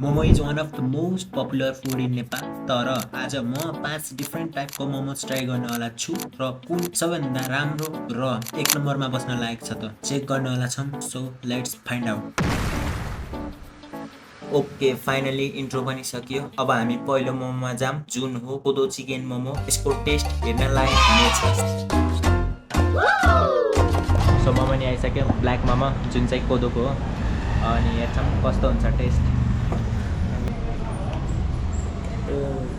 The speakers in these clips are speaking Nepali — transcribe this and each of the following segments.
Momo is one of the most popular food in Nepal. तर आज म 5 डिफ्रेन्ट टाइपको मोमोज ट्राई गर्नेवाला छु र कुन सबैभन्दा राम्रो र एक नम्बरमा बस्न लायक छ त चेक गर्नेवाला छौँ। So let's find out. Okay, finally intro पनि सकियो। अब हामी पहिलो मोमोमा जाम, जुन हो कोदो चिकन मोमो। यसको टेस्ट हेर्न लायक हुनेछ। सो मोमो नि आइसक्यो, ब्ल्याक मोमो जुन चाहिँ कोदोको हो। अनि हेर्छौँ कस्तो हुन्छ टेस्ट।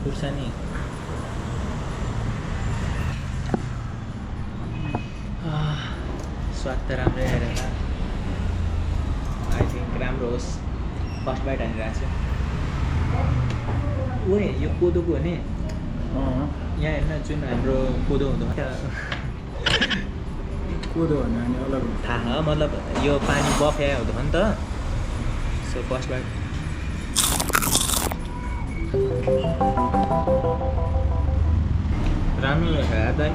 खुर्सानी स्वाद त राम्रै आएर आई थिङ्क राम्रो होस्। फर्स्ट बाइट हानिरहेको छु। ओए यो कोदोको हो नि। यहाँ हेर्न जुन हाम्रो कोदो हुँदो कोदो भन्ने अनि अलग हुन्छ। थाहा, मतलब यो पानी बफाया हुँदो नि त। सो फर्स्ट बाइट राम्रो रहेछ यार दाइ।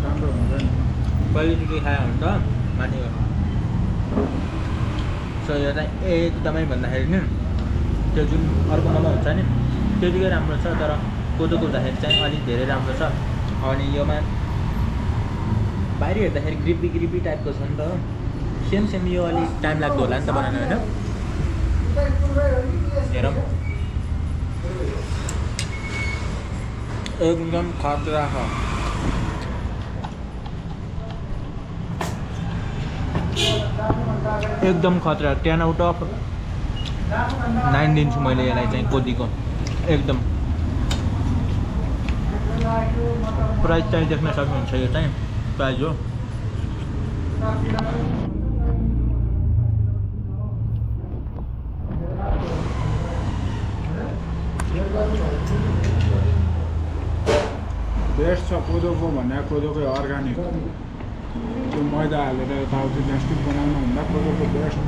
राम्रो हुन्छ नि। पहिलोचोटि खायो भने त माथि। सो यो चाहिँ एकदमै भन्दाखेरि नि त्यो जुन अर्को मोमो हुन्छ नि त्यतिकै राम्रो छ, तर कोदोको हुँदाखेरि चाहिँ अलिक धेरै राम्रो छ। अनि योमा बाहिर हेर्दाखेरि ग्रिपी टाइपको छ नि त। सेम यो अलिक टाइम लाग्दो होला नि त बनाउनु, होइन? हेरौँ। एकदम खतरा छ। एकदम खतरा। 10 आउट अफ 9 दिन्छु मैले यसलाई चाहिँ कोदीको। एकदम प्राइस चाहिँ देख्न सक्नुहुन्छ। यो चाहिँ प्राइस हो। बेस्ट छ कोदोको भन्दा कोदोकै अर्ग्यानिक। त्यो मैदा हालेर यताउति प्लास्टिक बनाउनु भन्दा कोदोको बेस्ट।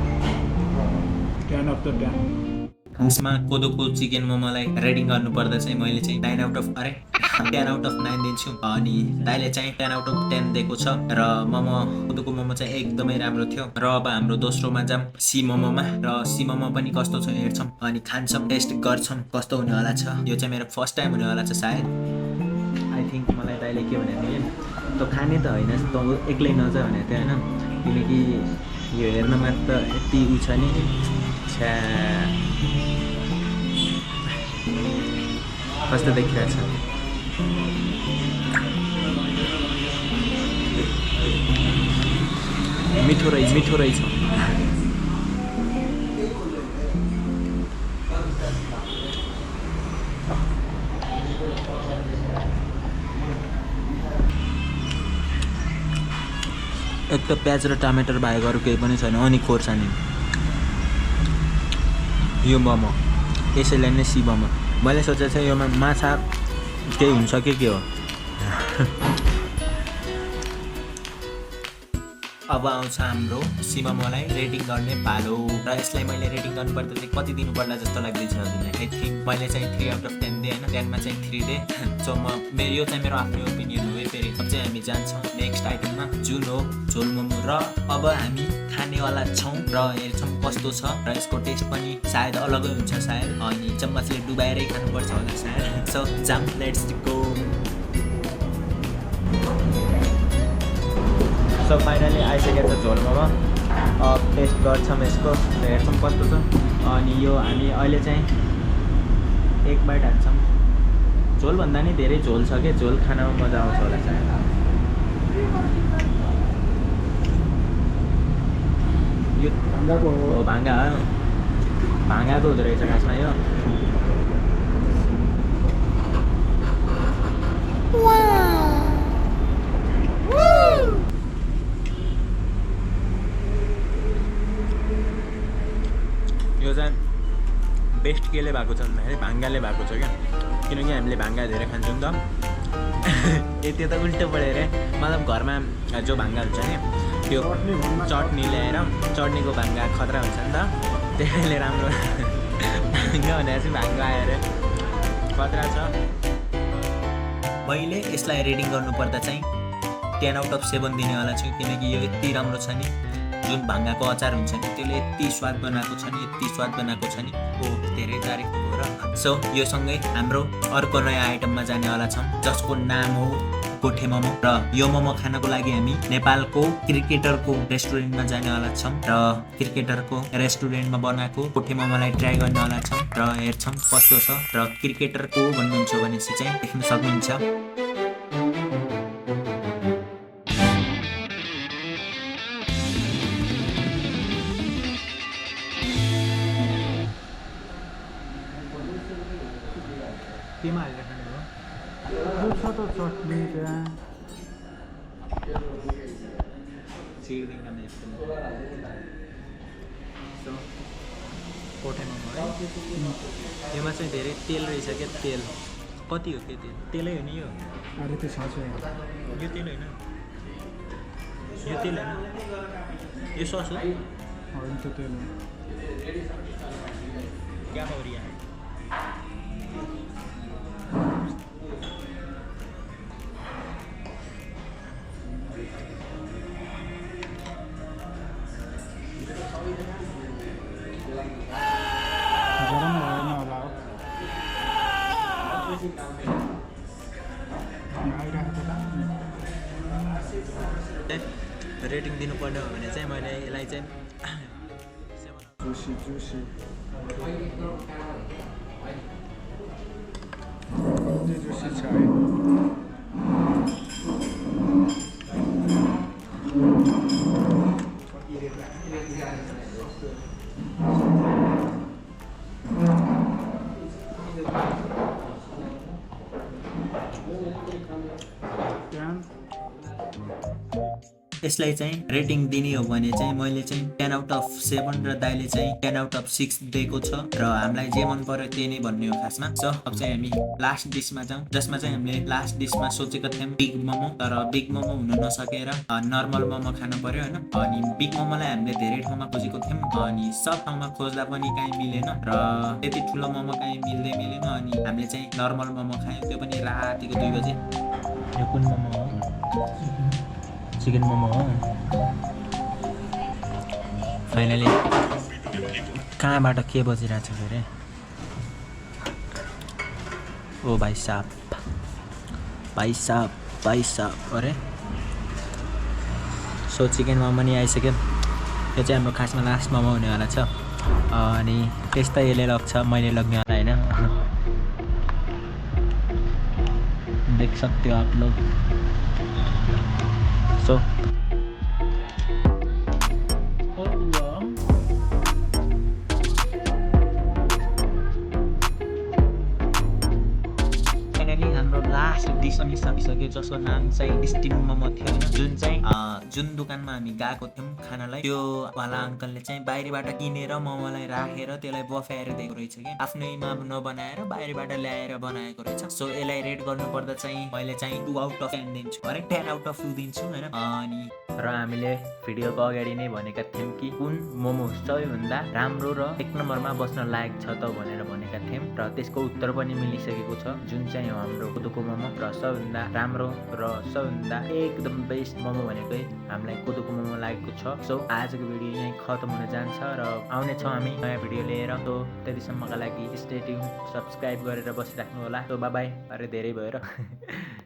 10 of the 10। खासमा कोदोको चिकन मोमोलाई रेटिङ गर्नुपर्दा चाहिँ मैले चाहिँ 10 आउट अफ 9 दिन्छु। अनि दाइले चाहिँ 10 आउट अफ 10 दिएको छ। र कोदोको मोमो चाहिँ एकदमै राम्रो थियो। र अब हाम्रो दोस्रोमा जाम सी मोमोमा। र सी मोमो पनि कस्तो छ हेर्छौँ अनि खान्छौँ, टेस्ट गर्छौँ कस्तो हुनेवाला छ। यो चाहिँ मेरो फर्स्ट टाइम हुनेवाला छ सायद। आई थिङ्क मलाई दाइले के भनेको थियो, त खाने त होइन त एक्लै नजा भनेको थियो, होइन? किनकि यो हेर्नमा त यति उ छ नि। छ्या, कस्तो देखिरहेको छ। मिठो रहेछ। एक त प्याज र टमाटर बाहेक अरू केही पनि छैन। अनि खोर्सानी। यो मोमो यसैलाई नै सी मोमो। मैले सोचेको थिएँ योमा माछा केही हुन्छ कि के हो। अब आउँछ हाम्रो सी मोमोलाई रेटिङ गर्ने पालो। र यसलाई मैले रेटिङ गर्नुपर्दा चाहिँ कति दिनुपर्ला जस्तो लाग्दैछ हजुरलाई? आई थिङ्क मैले चाहिँ 3 आउट अफ 10 दिएँ, होइन? 10 मा चाहिँ 3 दिएँ। सो यो चाहिँ मेरो आफ्नै ओपिनियन हो। फेरि अब चाहिँ हामी जान्छौँ नेक्स्ट आइटममा, जुन हो झोल मोमो। र अब हामी खानेवाला छौँ र हेर्छौँ कस्तो छ। र यसको टेस्ट पनि सायद अलगै हुन्छ सायद। अनि चम्मचले डुबाएरै खानुपर्छ होला सायद। So jam, let's go. So finally आइसकेको छ झोल मोमो। अब टेस्ट गर्छौँ यसको, हेर्छौँ कस्तो छ। अनि यो हामी अहिले चाहिँ एक बाइट हाल्छौँ। झोलभन्दा नि धेरै झोल छ कि, झोल खानमा मजा आउँछ होला सायद। यो भाङ्गाको हो। भाङ्गा हो, भाङ्गाको हुँदो रहेछ खासमा यो। यो चाहिँ बेस्ट केले भएको छ भन्दाखेरि भाङ्गाले भएको छ क्या। किनकि हामीले भाङ्गा धेरै खान्छौँ नि त। त्यो त उल्टो पऱ्यो अरे। मतलब घरमा जो भाङ्गा हुन्छ नि त्यो चटनी ल्याएर, चटनीको भाङ्गा खतरा हुन्छ नि त। त्यसैले राम्रो भाङ्गा भनेर चाहिँ भाङ्गा आयो अरे, खतरा छ। मैले यसलाई रेटिङ गर्नुपर्दा चाहिँ 10 आउट अफ 7 दिनेवाला छु। किनकि यो यति राम्रो छ नि। जुन भाङ्गाको अचार हुन्छ नि त्यसले यति स्वाद बनाएको छ नि यति स्वाद बनाएको छ नि धेरै तारिफ हो र सो यो सँगै हाम्रो अर्को नयाँ आइटममा जानेवाला छौँ जसको नाम हो कोठे मोमो र यो मोमो खानको लागि हामी नेपालको क्रिकेटरको रेस्टुरेन्टमा जानेवाला छौँ र क्रिकेटरको रेस्टुरेन्टमा बनाएको कोठे मोमोलाई ट्राई गर्नेवाला छौँ र हेर्छौँ कस्तो छ र क्रिकेटरको भन्नुहुन्छ भनेपछि चाहिँ देख्न सक्नुहुन्छ केमा हालेर खाने हो छ त चटनी त्यहाँ कोठे मोमो है यसमा चाहिँ धेरै तेल रहेछ क्या तेल कति हो त्यो तेल तेलै हो नि यो अरे त्यो छ यो तेल होइन यो तेल होइन यो सस हो होइन त्यो तेल हो क्या हो यहाँ गरम भएन होला हो रेटिङ दिनुपर्ने हो भने चाहिँ मैले यसलाई चाहिँ जुसी जुसी जुसी छ है यसलाई चाहिँ रेटिङ दिने हो भने चाहिँ मैले चाहिँ 10 आउट अफ 7 र दाइले चाहिँ 10 आउट अफ 6 दिएको छ र हामीलाई जे मन पर्यो त्यही नै भन्ने हो खासमा सो अब चाहिँ हामी लास्ट डिसमा जाउँ जसमा चाहिँ हामीले लास्ट डिसमा सोचेको थियौँ बिग मोमो तर बिग मोमो हुन नसकेर नर्मल मोमो खानु पर्यो होइन अनि बिग मोमोलाई हामीले धेरै ठाउँमा खोजेको थियौँ अनि सब ठाउँमा खोज्दा पनि काहीँ मिलेन र त्यति ठुलो मोमो काहीँ मिलेन अनि हामीले चाहिँ नर्मल मोमो खायौँ त्यो पनि रातिको 2 बजे यो कुन मोमो हो चिकन मोमो हो फाइनली कहाँबाट के बजिरहेको छ फेरि ओ भाइ साहब अरे सो चिकन मोमो नि आइसक्यो यो चाहिँ हाम्रो खासमा लास्ट मोमो हुनेवाला छ अनि त्यस्तै यसले लग्छ मैले लग्नेवाला होइन देख सकते हो आप लोग सो फाइनली हाम्रो लास्ट डिस पनि सकिसक्यो जसको नाम चाहिँ स्टिम मोमो थियो होइन जुन दोकानमा हामी गएको थियौँ खानालाई त्यो वाला अङ्कलले चाहिँ बाहिरबाट किनेर मोमोलाई राखेर त्यसलाई बफाएर दिएको रहेछ कि आफ्नैमा नबनाएर बाहिरबाट ल्याएर बनाएको रहेछ सो यसलाई रेट गर्नुपर्दा चाहिँ मैले चाहिँ 2 आउट अफ 10 दिन्छु अरे 10 आउट अफ 2 दिन्छु होइन अनि र हामीले भिडियोको अगाडि नै भनेका थियौँ कि कुन मोमो सबैभन्दा राम्रो र 1 नम्बरमा बस्न लायक छ त भनेर भनेका थियौँ र त्यसको उत्तर पनि मिलिसकेको छ जुन चाहिँ हो हाम्रो कोदोको मोमो र सबैभन्दा राम्रो र सबैभन्दा एकदम बेस्ट मोमो भनेकै हामीलाई कोदोको मोमो लागेको छ सो आजको भिडियो यहीँ खतम हुन जान्छ र आउनेछौँ हामी नयाँ भिडियो लिएर सो त्यतिसम्मका लागि स्टे ट्युन सब्सक्राइब गरेर बसिराख्नु होला सो बाई बाई अरे धेरै भयो र